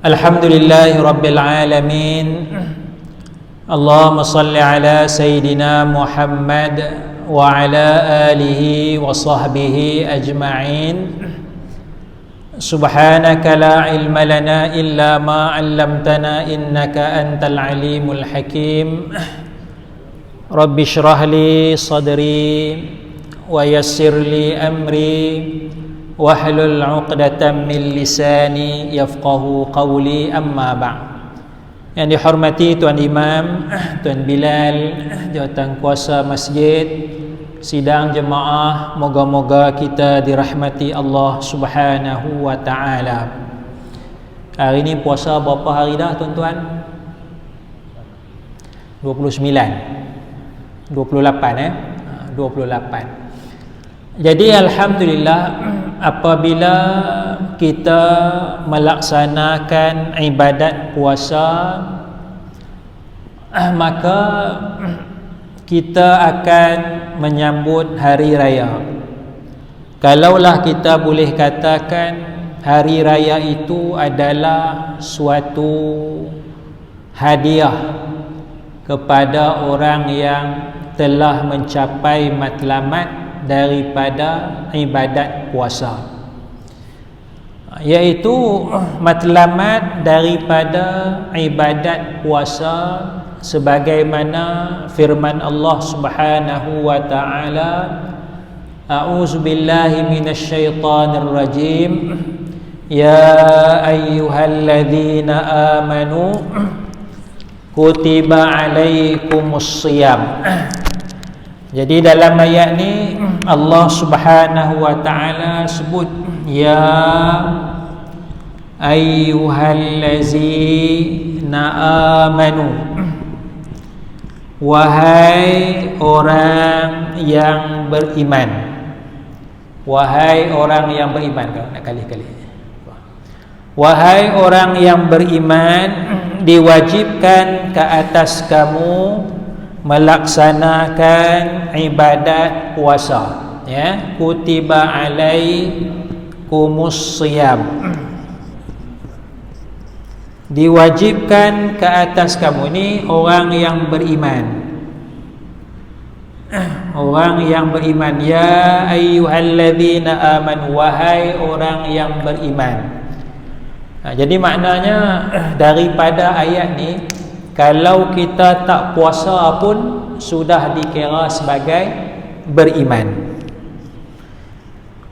Alhamdulillahi Rabbil Alamin. Allahumma salli ala Sayyidina Muhammad wa ala alihi wa sahbihi ajma'in. Subhanaka la ilma lana illa ma 'allamtana innaka antal alimul hakim. Rabbi shrah li sadri wa yassir li amri wahlul 'uqdatam min lisani yafqahu qawli, amma ba'd. Yang dihormati Tuan Imam, Tuan Bilal, jawatan kuasa masjid, sidang jemaah, moga-moga kita dirahmati Allah Subhanahu wa taala. Hari ini puasa berapa hari dah tuan-tuan? 29 28 28. Jadi alhamdulillah, apabila kita melaksanakan ibadat puasa, maka kita akan menyambut hari raya. Kalaulah kita boleh katakan hari raya itu adalah suatu hadiah kepada orang yang telah mencapai matlamat daripada ibadat puasa, iaitu matlamat daripada ibadat puasa sebagaimana firman Allah Subhanahu wa taala, a'udzu billahi minasyaitonir rajim, ya ayyuhalladzina amanu kutiba alaikumus shiyam. Jadi dalam ayat ni Allah Subhanahu wa taala sebut ya ayyuhallazina amanu, wahai orang yang beriman. Wahai orang yang beriman. Kalau nak kali-kali, wahai orang yang beriman, diwajibkan ke atas kamu melaksanakan ibadat puasa, ya. Kutiba alaikumus shiyam, diwajibkan ke atas kamu. Ini orang yang beriman, orang yang beriman. Ya ayyuhalladzina amanu, wahai orang yang beriman. Jadi maknanya daripada ayat ni, kalau kita tak puasa pun sudah dikira sebagai beriman.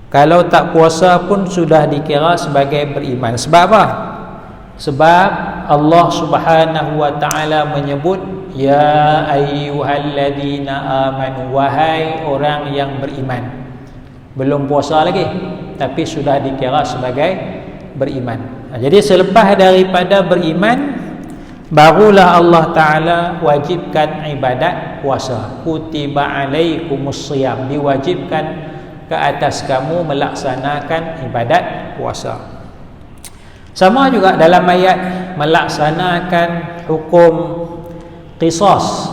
Kalau tak puasa pun sudah dikira sebagai beriman. Sebab apa? Sebab Allah Subhanahu wa taala menyebut ya ayyuhalladzina amanu, wahai orang yang beriman. Belum puasa lagi, tapi sudah dikira sebagai beriman. Jadi selepas daripada beriman, barulah Allah Ta'ala wajibkan ibadat puasa. Kutiba alaikumus shiyam, diwajibkan ke atas kamu melaksanakan ibadat puasa. Sama juga dalam ayat melaksanakan hukum qisas,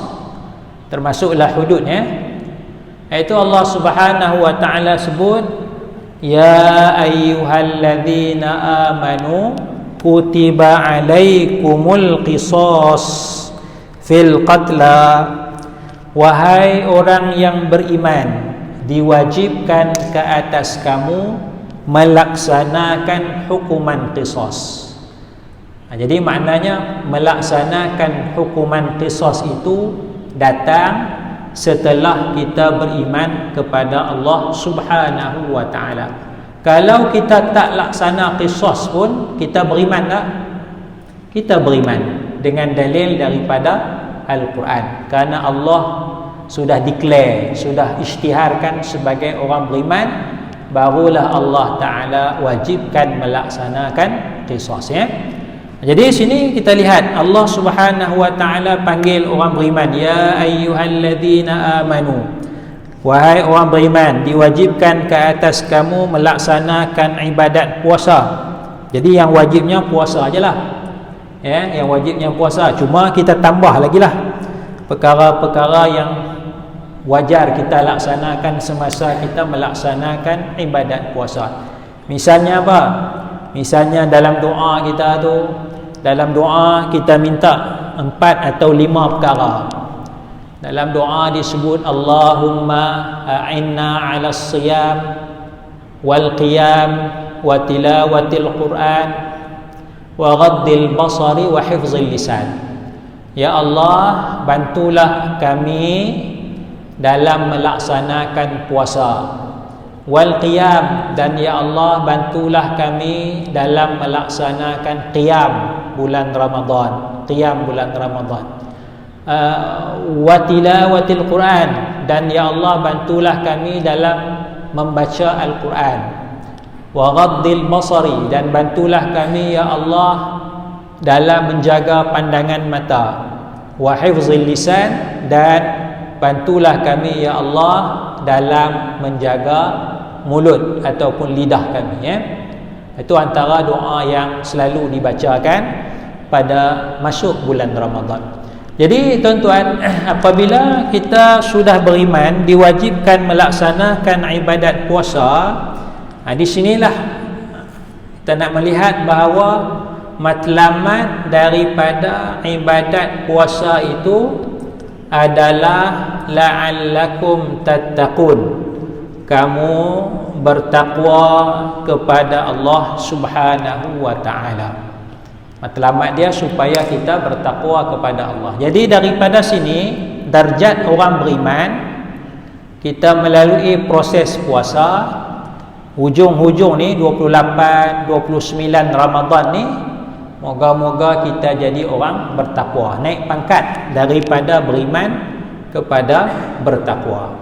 termasuklah hududnya, iaitu Allah Subhanahu wa Ta'ala sebut ya ayyuhalladzina amanu kutiba alaikumul qisas fil qatla, wahai orang yang beriman, diwajibkan ke atas kamu melaksanakan hukuman qisas. Jadi maknanya melaksanakan hukuman qisas itu datang setelah kita beriman kepada Allah Subhanahu wa taala. Kalau kita tak laksana qisas pun, kita beriman tak? Kita beriman dengan dalil daripada Al-Quran. Kerana Allah sudah declare, sudah isytiharkan sebagai orang beriman, barulah Allah Ta'ala wajibkan melaksanakan qisas, ya. Jadi sini kita lihat Allah Subhanahu wa taala panggil orang beriman, ya ayyuhalladzina amanu, wahai orang beriman, diwajibkan ke atas kamu melaksanakan ibadat puasa. Jadi yang wajibnya puasa ajalah, ya, yang wajibnya puasa. Cuma kita tambah lagi lah perkara-perkara yang wajar kita laksanakan semasa kita melaksanakan ibadat puasa. Misalnya apa? Misalnya dalam doa kita tu, dalam doa kita minta 4 atau 5 perkara. Dalam doa disebut Allahumma a'inna 'alas siyam wal qiyam wa tilawatil Quran wa ghaddil basari wa hifzil lisan. Ya Allah, bantulah kami dalam melaksanakan puasa, wal qiyam, dan ya Allah bantulah kami dalam melaksanakan qiyam bulan Ramadan, qiyam bulan Ramadan, wa tilawatil Quran, dan ya Allah bantulah kami dalam membaca Al-Quran, wa ghaddil basari, dan bantulah kami ya Allah dalam menjaga pandangan mata, wa hifzil lisan, dan bantulah kami ya Allah dalam menjaga mulut ataupun lidah kami, ya. Itu antara doa yang selalu dibacakan pada masuk bulan Ramadan. Jadi tuan-tuan, apabila kita sudah beriman, diwajibkan melaksanakan ibadat puasa, di sinilah kita nak melihat bahawa matlamat daripada ibadat puasa itu adalah la'allakum tattaqun, kamu bertakwa kepada Allah Subhanahu wa ta'ala. Matlamat dia supaya kita bertakwa kepada Allah. Jadi daripada sini darjat orang beriman, kita melalui proses puasa, hujung-hujung ni 28, 29 Ramadan ni, moga-moga kita jadi orang bertakwa, naik pangkat daripada beriman kepada bertakwa.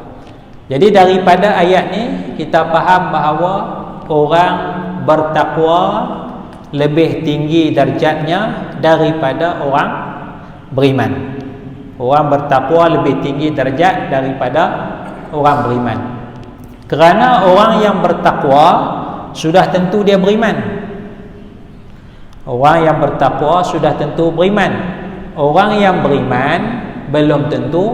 Jadi daripada ayat ni kita faham bahawa orang bertakwa lebih tinggi darjatnya daripada orang beriman. Orang bertakwa lebih tinggi darjat daripada orang beriman. Kerana orang yang bertakwa sudah tentu dia beriman. Orang yang bertakwa sudah tentu beriman. Orang yang beriman belum tentu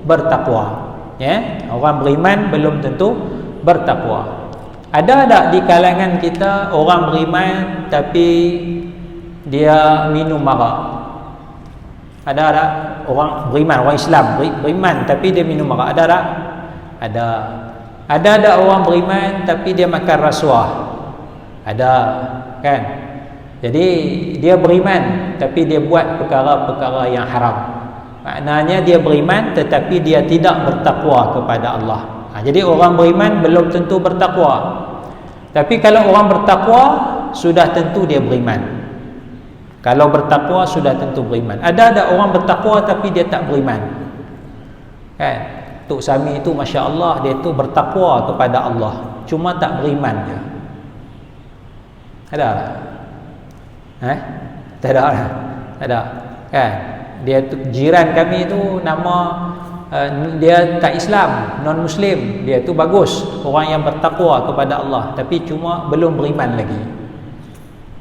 bertakwa, ya. Orang beriman belum tentu bertakwa. Ada tak di kalangan kita orang beriman tapi dia minum arak? Ada tak orang beriman, orang Islam beriman tapi dia minum arak? Ada tak? Ada. Ada tak orang beriman tapi dia makan rasuah? Ada, kan? Jadi dia beriman tapi dia buat perkara-perkara yang haram. Maknanya dia beriman tetapi dia tidak bertakwa kepada Allah. Jadi orang beriman belum tentu bertakwa. Tapi kalau orang bertakwa sudah tentu dia beriman. Kalau bertakwa sudah tentu beriman. Ada orang bertakwa tapi dia tak beriman, kan? Tok Sami itu Masya Allah, dia tu bertakwa kepada Allah, cuma tak beriman je. Ada tak? Tak ada lah. Tak ada, kan? Dia tu, jiran kami tu nama dia tak Islam, non Muslim. Dia tu bagus, orang yang bertakwa kepada Allah, tapi cuma belum beriman lagi.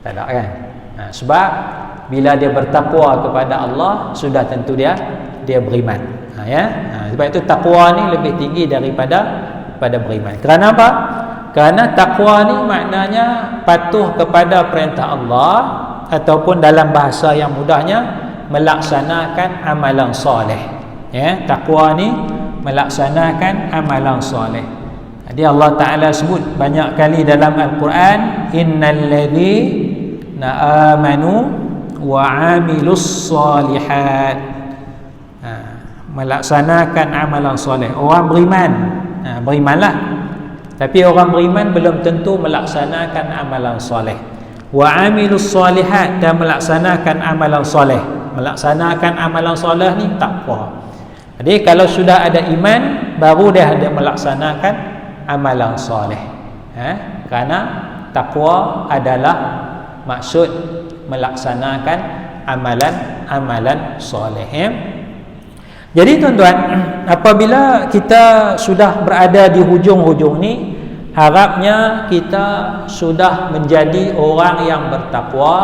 Tak ada, kan? Sebab bila dia bertakwa kepada Allah sudah tentu dia beriman. Sebab itu takwa ni lebih tinggi daripada beriman. Kerana apa? Kerana takwa ni maknanya patuh kepada perintah Allah, ataupun dalam bahasa yang mudahnya melaksanakan amalan soleh. Ya, takwa ni melaksanakan amalan soleh. Jadi Allah Ta'ala sebut banyak kali dalam Al-Quran, innal ladzina amanu wa amilus solihat. Melaksanakan amalan soleh. Orang beriman, berimanlah. Tapi orang beriman belum tentu melaksanakan amalan soleh. Wa amilus solihat, dan melaksanakan amalan soleh. Melaksanakan amalan soleh ni takwa. Jadi kalau sudah ada iman, baru dia ada melaksanakan amalan soleh. Kerana takwa adalah maksud melaksanakan amalan soleh. Jadi tuan-tuan, apabila kita sudah berada di hujung-hujung ni, harapnya kita sudah menjadi orang yang bertakwa,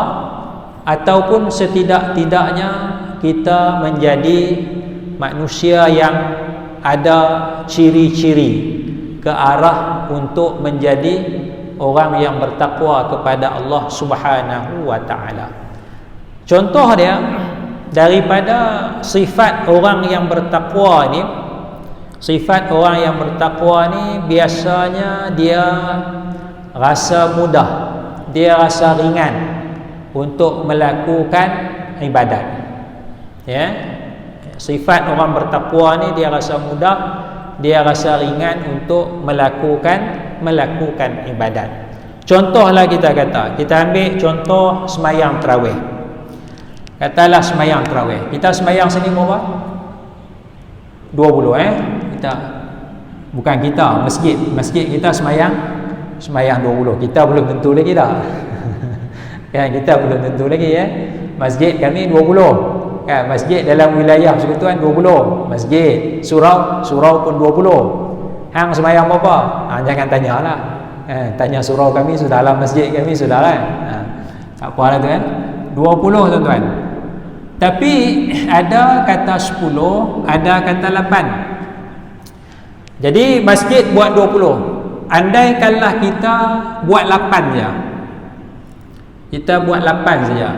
ataupun setidak-tidaknya kita menjadi manusia yang ada ciri-ciri ke arah untuk menjadi orang yang bertakwa kepada Allah Subhanahu wa taala. Contoh dia daripada sifat orang yang bertakwa ni, sifat orang yang bertakwa ni biasanya dia rasa mudah, dia rasa ringan untuk melakukan ibadat. Ya. Sifat orang bertakwa ni dia rasa mudah, dia rasa ringan untuk melakukan ibadat. Contohlah kita ambil contoh semayang tarawih. Katalah semayang tarawih. Kita semayang sini berapa? 20 kita. Bukan kita, masjid kita semayang 20. Kita belum tentu lagi dah. Kan kita belum tentu lagi ya. Masjid kami 20. Kan masjid dalam wilayah Persekutuan 20. Masjid, surau pun 20. Hang semayang berapa? Jangan tanyalah. Tanya surau kami sudahlah, masjid kami sudah kan. Tak apa lah tu kan. 20 tuan-tuan. Tapi ada kata 10, ada kata 8. Jadi masjid buat 20. Andaikanlah kita buat 8 je. Kita buat 8 saja.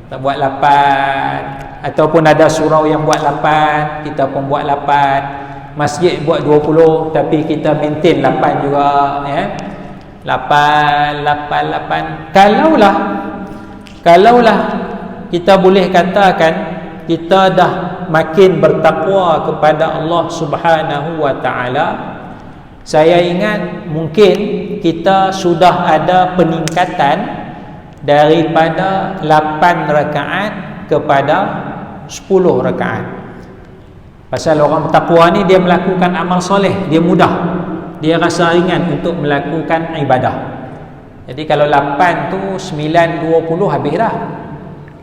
Kita buat 8, ataupun ada surau yang buat 8, kita pun buat 8. Masjid buat 20 tapi kita maintain 8 juga ya. 8. Kalaulah kita boleh katakan kita dah makin bertakwa kepada Allah Subhanahu wa taala, saya ingat mungkin kita sudah ada peningkatan daripada 8 rakaat kepada 10 rakaat. Pasal orang bertakwa ni dia melakukan amal soleh, dia mudah, dia rasa ringan untuk melakukan ibadah. Jadi kalau 8 tu 9-20 habis dah.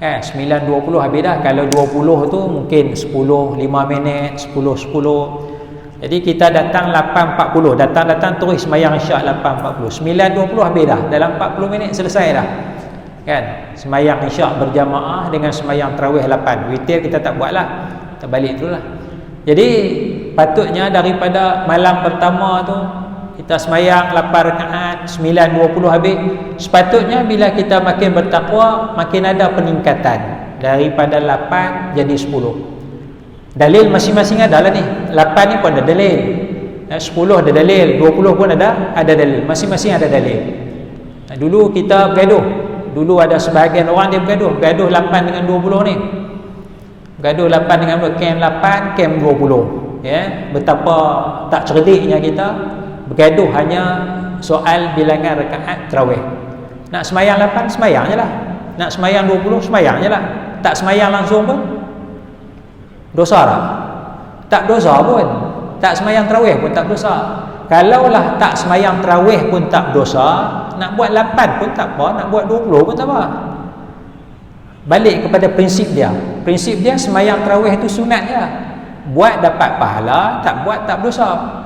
9-20 habis dah. Kalau 20 tu mungkin 10-5 minit, 10-10. Jadi kita datang 8.40, datang terus sembahyang isyak 8.40. 9.20 habis dah. Dalam 40 minit selesai dah. Kan? Sembahyang isyak berjamaah dengan sembahyang tarawih 8. Witir kita tak buatlah. Kita balik dululah. Jadi patutnya daripada malam pertama tu kita sembahyang 8 rakaat, 9.20 habis. Sepatutnya bila kita makin bertakwa, makin ada peningkatan daripada 8 jadi 10. Dalil masing-masing ada lah ni. 8 ni pun ada dalil, 10 ada dalil, 20 pun ada dalil. Masing-masing ada dalil. Dulu kita bergaduh. Dulu ada sebahagian orang dia bergaduh 8 dengan 20 ni. Bergaduh 8 dengan 20, kem 8, kem 20. Ya, betapa tak cerdiknya kita bergaduh hanya soal bilangan rakaat tarawih. Nak semayang 8, semayang je lah. Nak semayang 20, semayang je lah. Tak semayang langsung pun dosa tak? Tak dosa pun. Tak semayang tarawih pun tak dosa. Kalaulah tak semayang tarawih pun tak dosa, nak buat 8 pun tak apa, nak buat 20 pun tak apa. Balik kepada prinsip dia. Prinsip dia semayang tarawih itu sunat je. Buat dapat pahala, tak buat tak berdosa.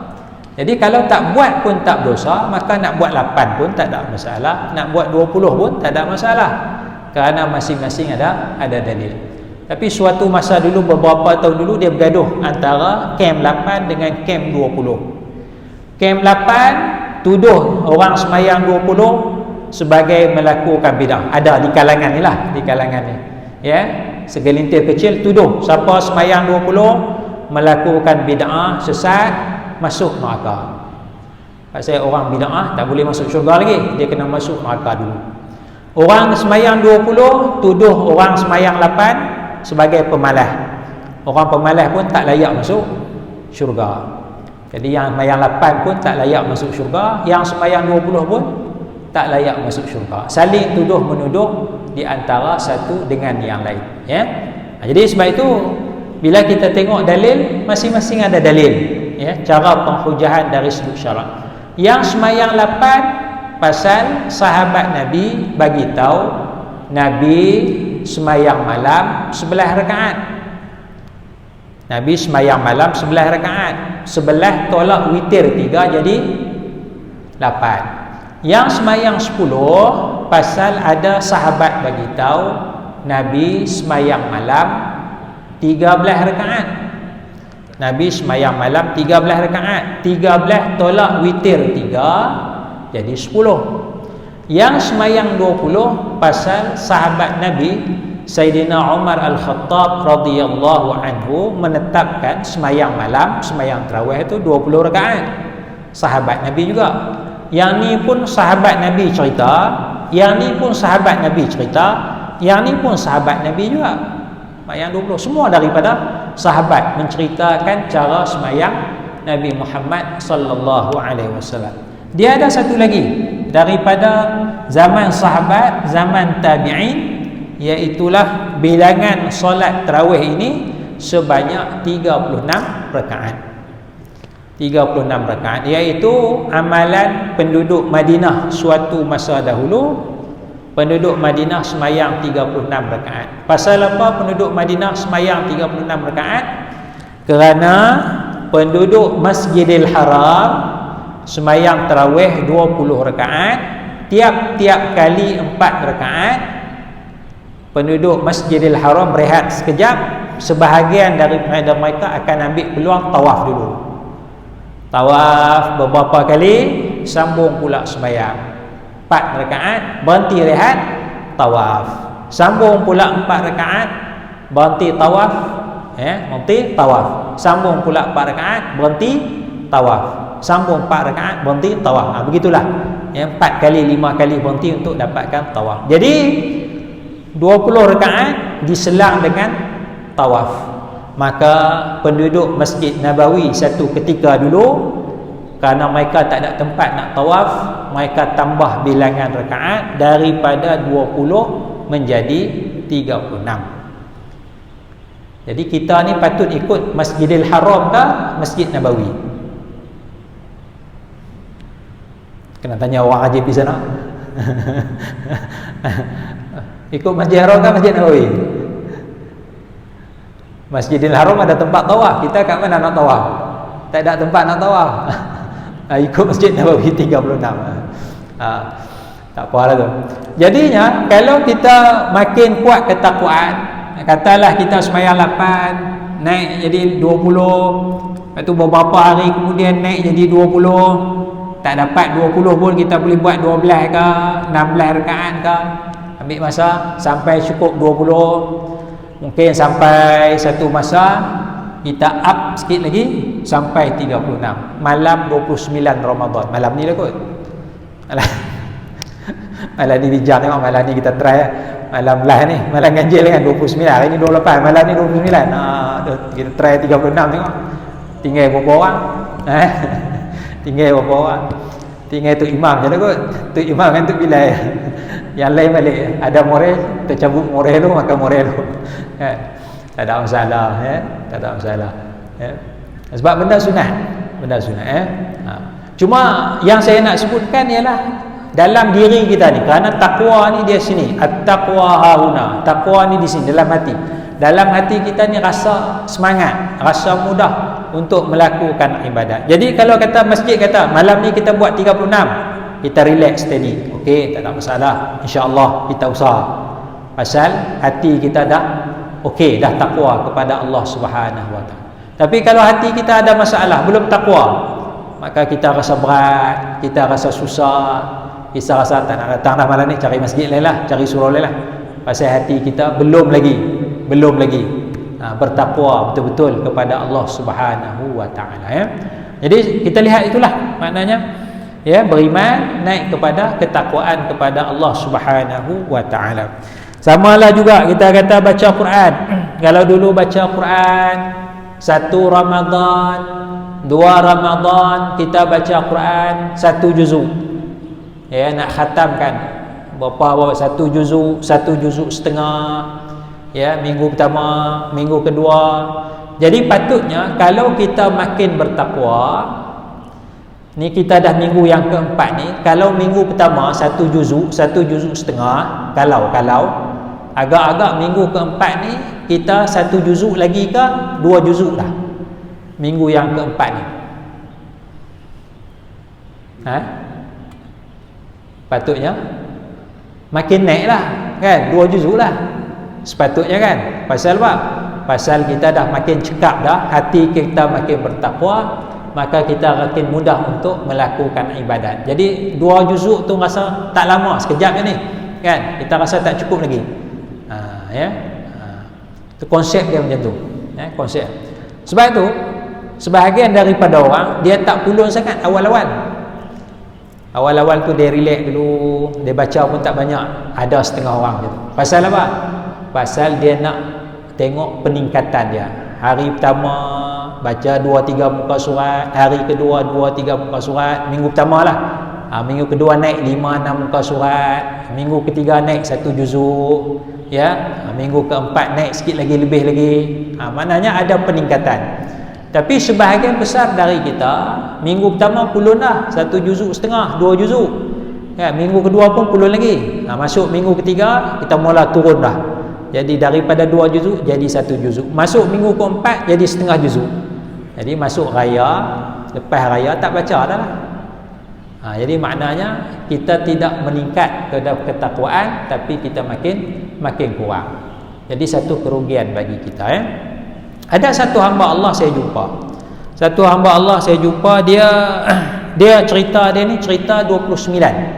Jadi kalau tak buat pun tak berdosa, maka nak buat 8 pun tak ada masalah, nak buat 20 pun tak ada masalah. Kerana masing-masing ada dalil. Tapi suatu masa dulu, beberapa tahun dulu, dia bergaduh antara kem 8 dengan kem 20. Kem 8 tuduh orang semayang 20 sebagai melakukan bid'ah. Ada di kalangan ni lah, di kalangan ni. Ya, segelintir kecil tuduh siapa semayang 20 melakukan bid'ah, sesat, masuk neraka. Pasal orang bid'ah tak boleh masuk syurga lagi, dia kena masuk neraka dulu. Orang semayang 20 tuduh orang semayang 8 sebagai pemalas. Orang pemalas pun tak layak masuk syurga. Jadi yang semayang 8 pun tak layak masuk syurga, yang semayang 20 pun tak layak masuk syurga. Saling tuduh menuduh di antara satu dengan yang lain, ya. Jadi sebab itu bila kita tengok dalil, masing-masing ada dalil, ya, cara penghujahan dari sudut syarak. Yang semayang 8 pasal sahabat Nabi bagi tahu Nabi semayang malam 11 rakaat. Nabi semayang malam 11 rakaat. 11 tolak witir 3 jadi 8. Yang semayang 10 pasal ada sahabat bagi tahu Nabi semayang malam 13 rakaat. Nabi semayang malam 13 rakaat. 13 tolak witir 3 jadi 10. Yang semayang 20 pasal sahabat Nabi Sayyidina Umar Al-Khattab radhiyallahu anhu menetapkan semayang malam, semayang tarawih itu 20 rakaat. Sahabat Nabi juga. Yang ni pun sahabat Nabi cerita, yang ni pun sahabat Nabi cerita, yang ni pun sahabat Nabi juga. Semayang 20 semua daripada sahabat menceritakan cara semayang Nabi Muhammad sallallahu alaihi wasallam. Dia ada satu lagi daripada zaman sahabat, zaman tabi'in, iaitulah bilangan solat tarawih ini sebanyak 36 rakaat. 36 rakaat, iaitu amalan penduduk Madinah suatu masa dahulu. Penduduk Madinah semayang 36 rakaat. Pasal apa penduduk Madinah semayang 36 rakaat? Kerana penduduk Masjidil Haram semayang tarawih 20 rakaat, tiap-tiap kali 4 rakaat penduduk Masjidil Haram berehat sekejap, sebahagian daripada mereka akan ambil peluang tawaf dulu. Tawaf beberapa kali, sambung pula semayang 4 rakaat, berhenti rehat, tawaf. Sambung pula 4 rakaat, berhenti tawaf, berhenti tawaf. Sambung pula 4 rakaat, berhenti tawaf. Sambung 4 rakaat, berhenti tawaf. Begitulah. 4 kali 5 kali berhenti untuk dapatkan tawaf. Jadi 20 rakaat diselang dengan tawaf. Maka penduduk Masjid Nabawi satu ketika dulu, kerana mereka tak ada tempat nak tawaf, mereka tambah bilangan rakaat daripada 20 menjadi 36. Jadi kita ni patut ikut Masjidil Haram ke Masjid Nabawi? Kena tanya orang haji di sana. Ikut Masjidil Haram ke Masjid Nabawi? Masjidil Haram ada tempat tawaf, kita kat mana nak tawaf? Tak ada tempat nak tawaf. Ikut Masjid Nabawi 36. Tak apalah tu. Jadinya kalau kita makin kuat ketakwaan, katalah kita semayang 8 naik jadi 20, lepas tu beberapa hari kemudian naik jadi 20, tak dapat 20 pun kita boleh buat 12 ke 16 rakaat ke, ambil masa sampai cukup 20. Mungkin sampai satu masa kita up sikit lagi sampai 36 malam 29 Ramadan. Malam ni lah kot. Malam ni bijak tengok, malam ni kita try malam lah ni, malam ganjil kan 29, hari ni 28, malam ni 29. Kita try 36 tengok. Tinggal berapa orang? Tinggal berapa orang? Tinggal tu imam je lah kot. Tu imam kan tu bilai. Yang lain balik ada morel, tercabut morel tu, makan morel tu. Tak ada masalah, tak ada masalah. Sebab benda sunat, benda sunat. Cuma yang saya nak sebutkan ialah dalam diri kita ni, kerana takwa ni dia sini, at-taqwa hauna. Takwa ni di sini dalam hati. Dalam hati kita ni rasa semangat, rasa mudah untuk melakukan ibadat. Jadi kalau kata masjid kata malam ni kita buat 36, kita relax steady, okey, tak ada masalah, insya-Allah kita usaha. Pasal hati kita dah okey, dah takwa kepada Allah Subhanahu wa taala. Tapi kalau hati kita ada masalah, belum takwa, maka kita rasa berat, kita rasa susah, kita rasa tak nak datang dah malam ni, cari masjid lain lah, cari surau lain lah. Pasal hati kita belum lagi bertakwa betul-betul kepada Allah Subhanahu wa taala, ya. Jadi kita lihat itulah maknanya, ya, beriman naik kepada ketakwaan kepada Allah Subhanahu wa taala. Samalah juga kita kata baca Quran. Kalau dulu baca Quran 1 Ramadan, 2 Ramadan kita baca Quran 1 juzuk. Ya, nak khatamkan berapa 1 juzuk, 1 juzuk setengah. Ya, minggu pertama, minggu kedua. Jadi patutnya kalau kita makin bertakwa, ni kita dah minggu yang keempat ni, kalau minggu pertama 1 juzuk, 1 juzuk setengah, kalau agak-agak minggu keempat ni kita 1 juzuk lagi ke 2 juzuk dah minggu yang keempat ni, patutnya makin naik lah kan, 2 juzuk lah sepatutnya kan. Pasal apa? Pasal kita dah makin cekap dah, hati kita makin bertakwa, maka kita makin mudah untuk melakukan ibadat. Jadi 2 juzuk tu rasa tak lama, sekejap je ni kan, kita rasa tak cukup lagi. Itu konsep dia macam tu, konsep. Sebab tu sebahagian daripada orang dia tak pulun sangat awal-awal tu dia relax dulu, dia baca pun tak banyak. Ada setengah orang macam tu. Pasal apa? Pasal dia nak tengok peningkatan dia. Hari pertama baca 2-3 muka surat, hari kedua 2-3 muka surat, minggu pertama lah, minggu kedua naik 5-6 muka surat, minggu ketiga naik 1 juzuk, minggu keempat naik sikit lagi, lebih lagi. Maknanya ada peningkatan. Tapi sebahagian besar dari kita minggu pertama pulun dah 1 juzuk setengah, 2 juzuk, minggu kedua pun pulun lagi. Masuk minggu ketiga kita mula turun dah. Jadi daripada 2 juzuk jadi 1 juzuk. Masuk minggu keempat jadi setengah juzuk. Jadi masuk raya, lepas raya tak baca dah lah. Jadi maknanya kita tidak meningkat ketakwaan, tapi kita makin kurang. Jadi satu kerugian bagi kita. Ada satu hamba Allah saya jumpa. Dia cerita dia ni cerita 29.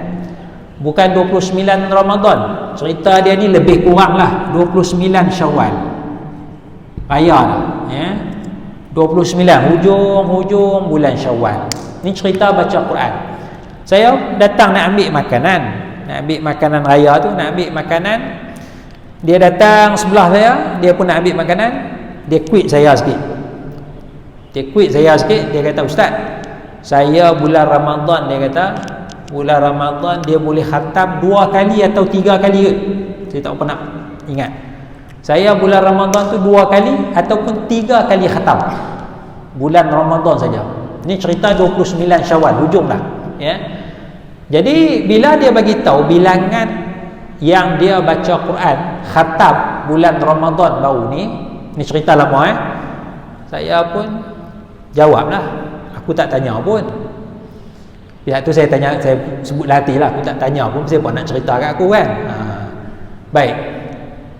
Bukan 29 Ramadan. Cerita dia ni lebih kurang lah 29 Syawal. Raya lah, 29 hujung bulan Syawal. Ni cerita baca Quran. Saya datang nak ambil makanan raya tu, nak ambil makanan. Dia datang sebelah saya, dia pun nak ambil makanan. Dia quit saya sikit. Dia kata, "Ustaz, saya bulan Ramadan," dia kata, "bulan Ramadan dia boleh khatam 2 kali atau 3 kali ke?" Saya tak pernah ingat. Saya bulan Ramadan tu 2 kali ataupun 3 kali khatam. Bulan Ramadan saja. Ini cerita 29 Syawal, hujung dah. Jadi bila dia bagi tahu bilangan yang dia baca Quran khatam bulan Ramadan baru ni cerita lama. Saya pun jawablah. Aku tak tanya pun. Pihak tu saya sebut hati lah, aku tak tanya pun, saya pun nak cerita kat aku kan. Baik.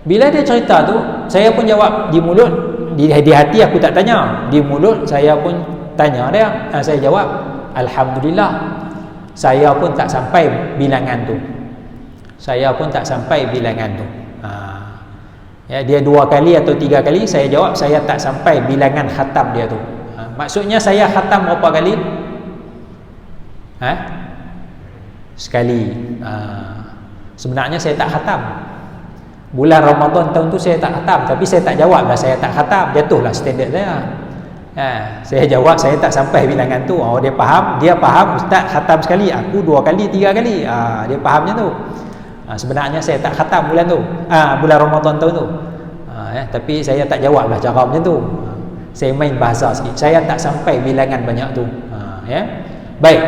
Bila dia cerita tu, saya pun jawab di mulut, di hati aku tak tanya, di mulut saya pun tanya dia. Saya jawab, "Alhamdulillah, saya pun tak sampai bilangan tu." Dia 2 kali atau 3 kali, saya jawab saya tak sampai bilangan khatam dia tu. Maksudnya saya khatam berapa kali? Sekali. Sebenarnya saya tak khatam. Bulan Ramadan tahun tu saya tak khatam, tapi saya tak jawab dah saya tak khatam, jatuhlah standard saya. Saya jawab saya tak sampai bilangan tu. Dia faham Ustaz khatam sekali, aku 2 kali 3 kali. Dia fahamnya tu. Sebenarnya saya tak khatam bulan tu, bulan Ramadan tahun tu. Tapi saya tak jawab lah cara macam tu. Saya main bahasa sikit, saya tak sampai bilangan banyak tu. Baik.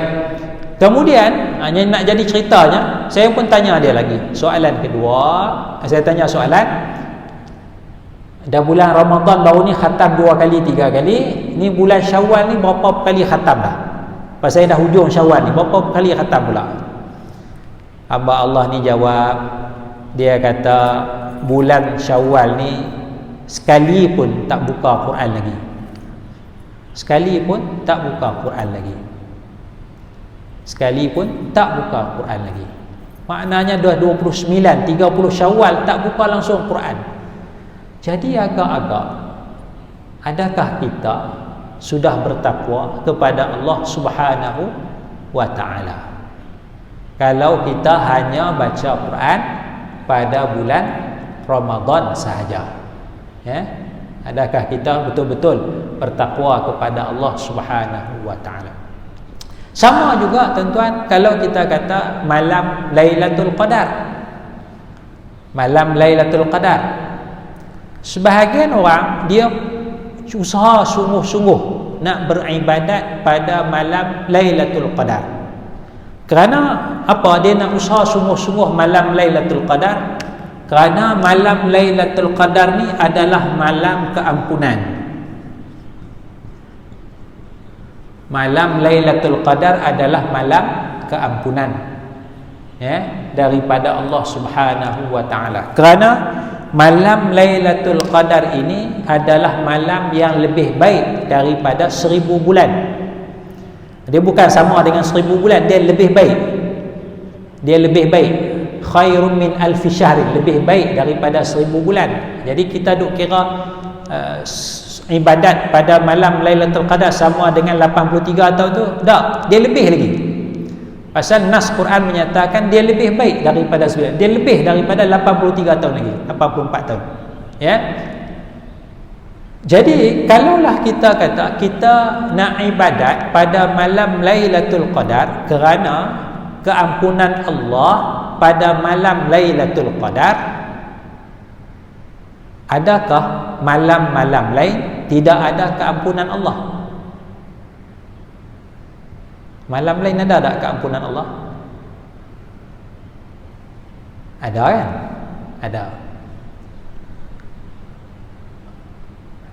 Kemudian yang nak jadi ceritanya, saya pun tanya dia lagi. Soalan kedua, saya tanya soalan, dah bulan Ramadan baru ni khatam 2 kali 3 kali, ni bulan Syawal ni berapa kali khatam dah? Pasal dah hujung Syawal ni, berapa kali khatam pula? Hamba Allah ni jawab, dia kata bulan Syawal ni sekali pun tak buka Quran lagi. Maknanya dah 29, 30 Syawal tak buka langsung Quran. Jadi agak-agak, adakah kita sudah bertakwa kepada Allah Subhanahu wa ta'ala kalau kita hanya baca Quran pada bulan Ramadan sahaja? Adakah kita betul-betul bertakwa kepada Allah Subhanahu wa ta'ala? Sama juga tuan-tuan, kalau kita kata malam Lailatul Qadar. Sebahagian orang dia usaha sungguh-sungguh nak beribadat pada malam Lailatul Qadar. Kerana apa dia nak usaha sungguh-sungguh malam Lailatul Qadar? Kerana malam Lailatul Qadar ni adalah malam keampunan. Malam Lailatul Qadar adalah malam keampunan daripada Allah Subhanahu wa ta'ala. Kerana malam Lailatul Qadar ini adalah malam yang lebih baik daripada 1000 bulan. Dia bukan sama dengan 1000 bulan, dia lebih baik. Dia lebih baik. Khairun min alfi syahrin, lebih baik daripada 1000 bulan. Jadi kita duk kira ibadat pada malam Lailatul Qadar sama dengan 83 tahun tu, tak, dia lebih lagi. Pasal nas Quran menyatakan dia lebih baik daripada 9, dia lebih daripada 83 tahun lagi, 84 tahun. Ya. Jadi kalaulah kita kata kita nak ibadat pada malam Lailatul Qadar kerana keampunan Allah pada malam Lailatul Qadar, adakah malam-malam lain tidak ada keampunan Allah? Malam lain ada tak keampunan Allah? Ada kan? Ada.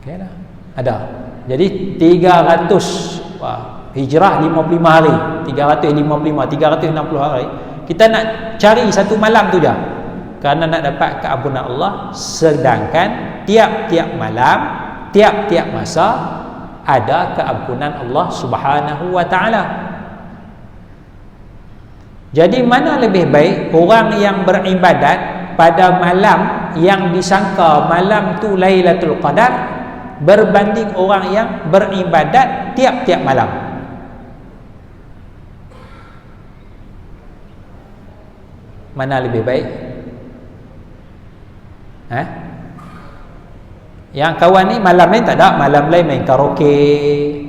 Okey dah. Ada. Jadi 300 hijrah 55 hari, 360 hari. Kita nak cari satu malam tu je. Kerana nak dapat keampunan Allah, sedangkan tiap-tiap malam, tiap-tiap masa ada keampunan Allah Subhanahu wa taala. Jadi mana lebih baik orang yang beribadat pada malam yang disangka malam tu Lailatul Qadar berbanding orang yang beribadat tiap-tiap malam? Mana lebih baik? Yang kawan ni malam lain tak ada, malam lain main karaoke,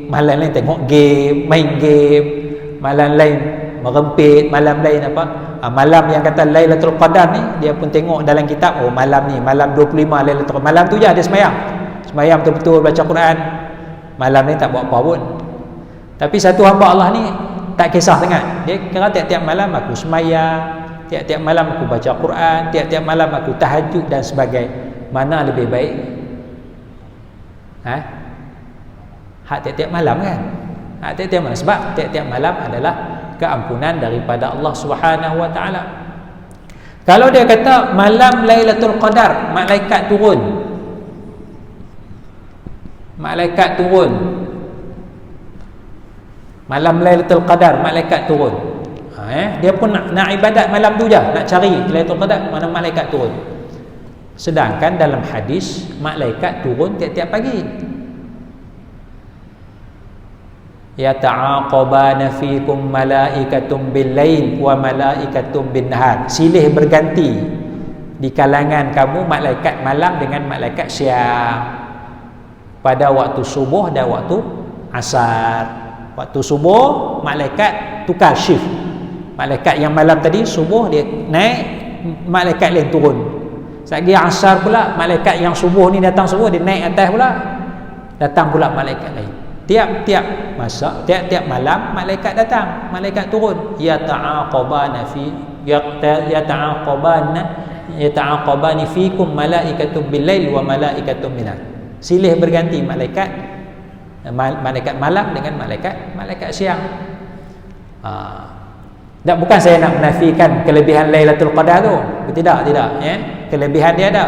malam lain tengok game, main game, malam lain merempit, malam lain apa? Malam yang kata Lailatul Qadar ni dia pun tengok dalam kitab, oh malam ni malam 25 Lailatul Qadar. Malam tu je dia sembahyang. Sembahyang betul-betul baca Quran. Malam ni tak buat apa pun. Tapi satu hamba Allah ni tak kisah sangat. Dia kira tiap-tiap malam aku sembahyang, tiap-tiap malam aku baca Quran, tiap-tiap malam aku tahajud dan sebagainya. Mana lebih baik? Hak tiap-tiap malam kan? Hak tiap-tiap malam. Sebab tiap-tiap malam adalah keampunan daripada Allah Subhanahu wa taala. Kalau dia kata malam Lailatul Qadar, malaikat turun. Malaikat turun. Malam Lailatul Qadar, malaikat turun. Dia pun nak ibadat malam tu je, nak cari Lailatul Qadar, mana malaikat turun. Sedangkan dalam hadis malaikat turun tiap-tiap pagi. Yata'aqabana fikum malaikatum bil-lail wa malaikatum bin-nahar. Silih berganti di kalangan kamu malaikat malam dengan malaikat siang. Pada waktu subuh dan waktu asar. Waktu subuh malaikat tukar shift. Malaikat yang malam tadi subuh dia naik, malaikat lain turun. Sagi asar pula malaikat yang subuh ni datang subuh dia naik atas pula. Datang pula malaikat lain. Tiap-tiap masa, tiap-tiap malam malaikat datang, malaikat turun. Yata'aqabana yata'aqabani fikum malaikatum bil-lail wa malaikatum bin-nahar. Silih berganti malaikat malam dengan malaikat siang. Tak, bukan saya nak menafikan kelebihan Lailatul Qadar tu. Tidak ya. Kelebihan dia ada.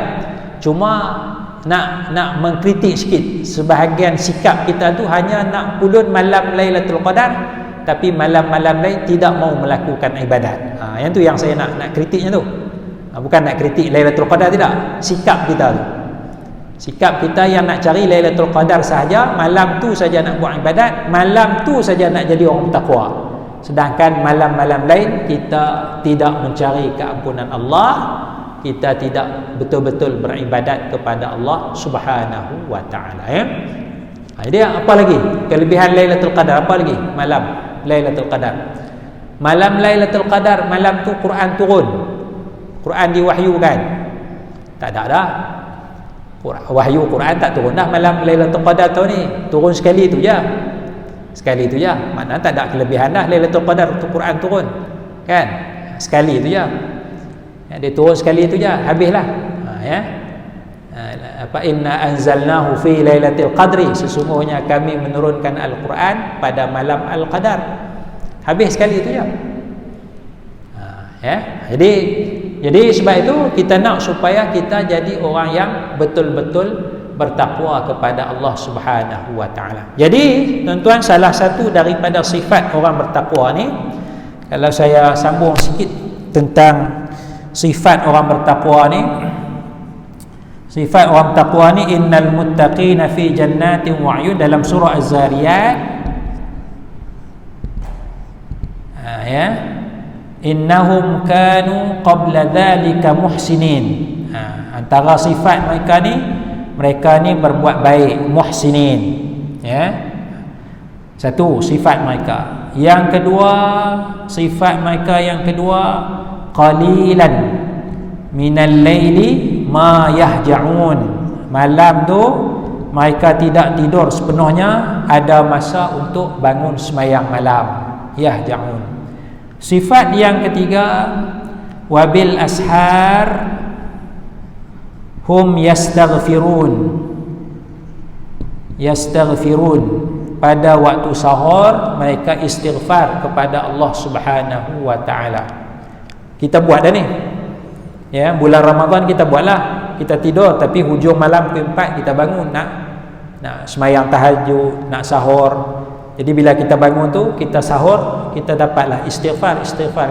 Cuma nak mengkritik sikit sebahagian sikap kita tu hanya nak pulun malam Lailatul Qadar tapi malam-malam lain tidak mau melakukan ibadat. Yang tu yang saya nak kritiknya tu. Bukan nak kritik Lailatul Qadar, tidak. Sikap kita tu. Sikap kita yang nak cari Lailatul Qadar sahaja, malam tu saja nak buat ibadat, malam tu saja nak jadi orang bertakwa. Sedangkan malam-malam lain kita tidak mencari keampunan Allah, kita tidak betul-betul beribadat kepada Allah Subhanahu wa taala ya. Jadi apa lagi kelebihan Lailatul Qadar? Apa lagi malam Lailatul Qadar? Malam Lailatul Qadar, malam tu Quran turun. Quran diwahyukan. Tak ada dah. Wahyu Quran tak turun dah malam Lailatul Qadar tahun ni. Turun sekali tu je. Sekali tu je. Maknanya tak ada kelebihan dah Lailatul Qadar untuk Quran turun. Kan? Sekali tu je. Dia turun sekali tu je, habislah. Ya. Inna anzalnahu fi lailatul qadri, sesungguhnya kami menurunkan Al-Quran pada malam Al-Qadar. Habis sekali tu je. Ya. Jadi sebab itu kita nak supaya kita jadi orang yang betul-betul bertakwa kepada Allah Subhanahu wa taala. Jadi tuan-tuan, salah satu daripada sifat orang bertakwa ni, kalau saya sambung sikit tentang sifat orang bertakwa ni, sifat orang bertakwa ni, innal muttaqina fi jannatin wa 'uyun, dalam surah Az-Zariyat, ya, innahum kanu qabla dhalika muhsinin. Antara sifat mereka ni berbuat baik, muhsinin, ya. Satu sifat mereka. Yang kedua, sifat mereka yang kedua, qalilan minal laili ma yahja'un. Malam tu mereka tidak tidur sepenuhnya, ada masa untuk bangun sembahyang malam, yahja'un. Sifat yang ketiga, wabil ashar hum yastaghfirun. Yastaghfirun, pada waktu sahur mereka istighfar kepada Allah Subhanahu wa taala. Kita buat dah ni, ya, bulan Ramadan kita buatlah. Kita tidur tapi hujung malam ke-4 kita bangun nak sembahyang tahajud, nak sahur. Jadi bila kita bangun tu, kita sahur, kita dapatlah istighfar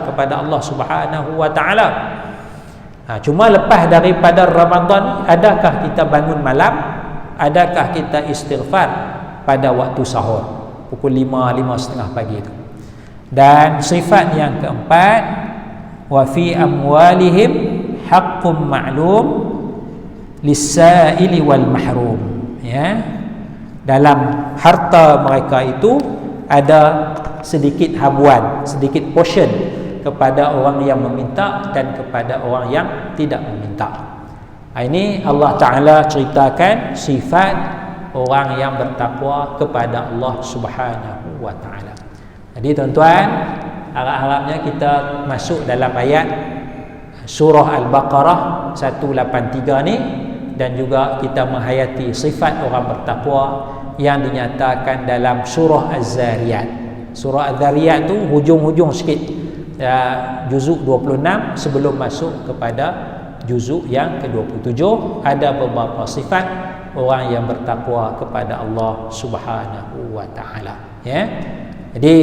kepada Allah Subhanahu wa taala. Cuma lepas daripada Ramadan, adakah kita bangun malam? Adakah kita istighfar pada waktu sahur pukul 5, 5:30 pagi itu? Dan sifat yang keempat, wa fi amwalihim haqqum ma'lum lis-sa'ili wal mahrum, ya. Dalam harta mereka itu ada sedikit habuan, sedikit portion kepada orang yang meminta dan kepada orang yang tidak meminta. Ini Allah Ta'ala ceritakan sifat orang yang bertakwa kepada Allah Subhanahu wa Ta'ala. Jadi tuan-tuan, harap-harapnya kita masuk dalam ayat surah Al-Baqarah 183 ni, dan juga kita menghayati sifat orang bertakwa yang dinyatakan dalam surah Az-Zariyat. Surah Az-Zariyat tu hujung-hujung sikit, juzuk 26 sebelum masuk kepada juzuk yang ke-27, ada beberapa sifat orang yang bertakwa kepada Allah Subhanahu wa taala, ya. Jadi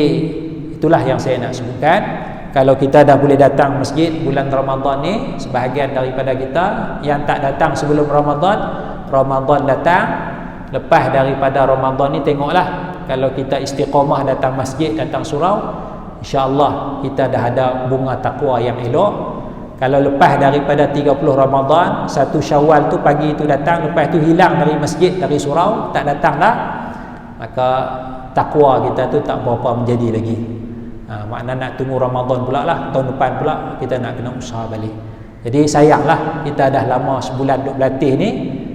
itulah yang saya nak sebutkan. Kalau kita dah boleh datang masjid bulan Ramadan ni, sebahagian daripada kita yang tak datang sebelum Ramadan, Ramadan datang, lepas daripada Ramadan ni tengoklah, kalau kita istiqamah datang masjid, datang surau, insya-Allah kita dah ada bunga takwa yang elok. Kalau lepas daripada 30 Ramadan, 1 Syawal tu pagi tu datang, lepas tu hilang dari masjid, dari surau, tak datang dah, maka takwa kita tu tak berapa menjadi lagi. Makna nak tunggu Ramadan pula lah, tahun depan pula kita nak kena usaha balik. Jadi sayanglah kita dah lama sebulan duk berlatih ni,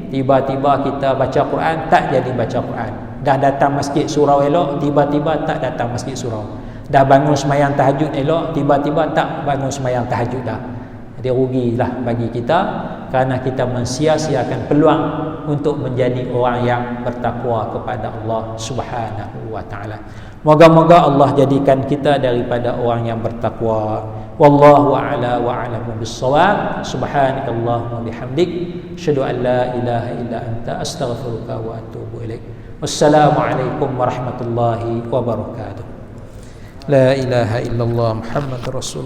tiba-tiba kita baca Quran tak jadi baca Quran. Dah datang masjid surau elok, tiba-tiba tak datang masjid surau. Dah bangun sembahyang tahajud elok, tiba-tiba tak bangun sembahyang tahajud dah. Jadi rugilah bagi kita, kerana kita mensia-siakan peluang untuk menjadi orang yang bertakwa kepada Allah Subhanahu wa taala. Moga-moga Allah jadikan kita daripada orang yang bertakwa. Wallahu a'la wa a'lamu bis-shawab. Subhanakallahumma bihamdik, asyhadu an la ilaha illa anta, astaghfiruka wa atubu ilaik. Wassalamualaikum warahmatullahi wabarakatuh. La ilaha illallah Muhammadur Rasulullah.